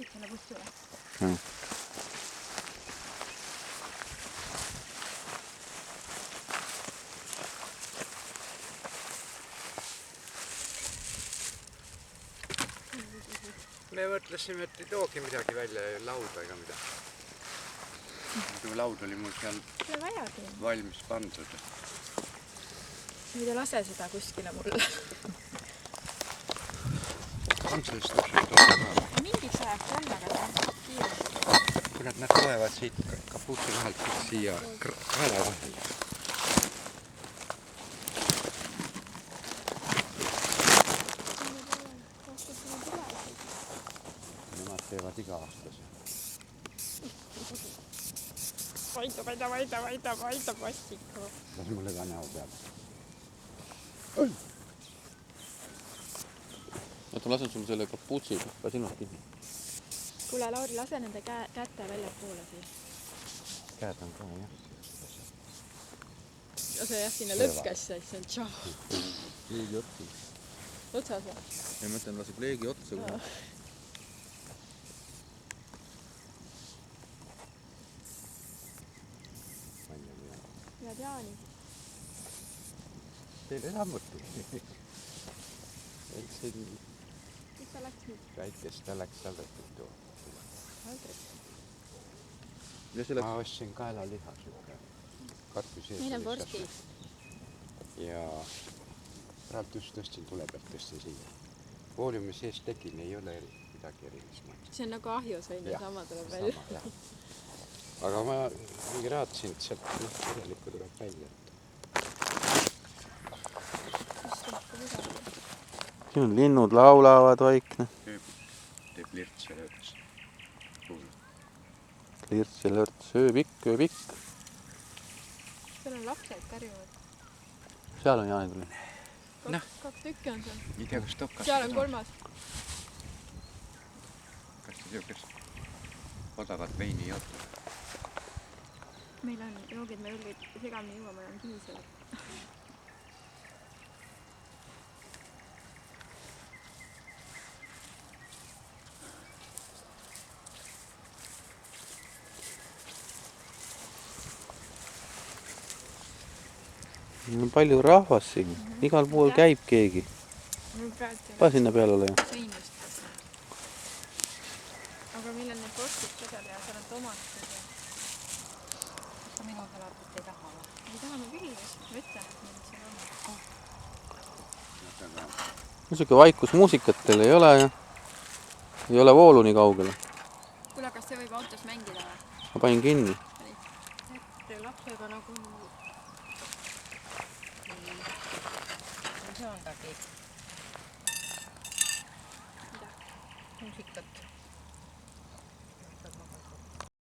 otsid selle bussile. Me mõtlesime, et ei toogi midagi välja, lauda ega midagi. Muidu laud oli mul seal valmis pandud. Nüüd ei lase seda kuskile mulle. On sellest täpselt toodud ka? Mingiks ajaks on, aga ta on kiiresti. Kurat, nad tulevad siit kapuutsi vahelt siia kaela vahel. Nemad teevad iga aastase. Vaida pastiku. Las mulle ka näo peab. Oota, ma lasen sul selle kapuutsi ka silmad kinni. Kuule, Lauri, lase nende käte välja poole siis. Käed on ka, jah. Lase jah sinna lõkkesse, siis on tšau. Leegi otsa. Otsas või? Ja ma mõtlen, laseb leegi otsa. Ja Jaani. Teile samuti. Kus ta läks nüüd? Väikest ta läks saldetud tuua. Ma ostsin kaelaliha siuke. Karpi sees. Meil on vorsti. Ja praegu just tõstin tule pealt tõstin siia. Vooliumi sees tegin, ei ole midagi erilist. See on nagu ahjus või sama tuleb välja. Aga ma mingi raatsin, et sealt tegelikult tuleb välja. Siin on linnud laulavad vaikne. Teeb lirts ja lörts. Lirts ja lörts, ööpikk. Seal on lapsed karjuvad. Seal on Jaani tuli. Kaks tükki on seal. Ei tea, kas tokkast. Seal on kolmas. Kas te siukest odavat veini ei oota? Meil on joogid, me julgid segamini juua, meil on kiisel. On palju rahvast siin. Igal pool käib keegi. Pa sinna peale ole. Aga meil on need vorstid seal ja seal on tomated ja... Kas sa minu salatit ei taha või? Ei taha me küll, ma ütlen, et meil seal on. Niisuke vaikus muusikat teil ei ole ja ei ole voolu nii kaugele. Kuule, kas see võib autos mängida või? Ma panin kinni. Et lapsega nagu... See on tagi. Mida? Muusikat.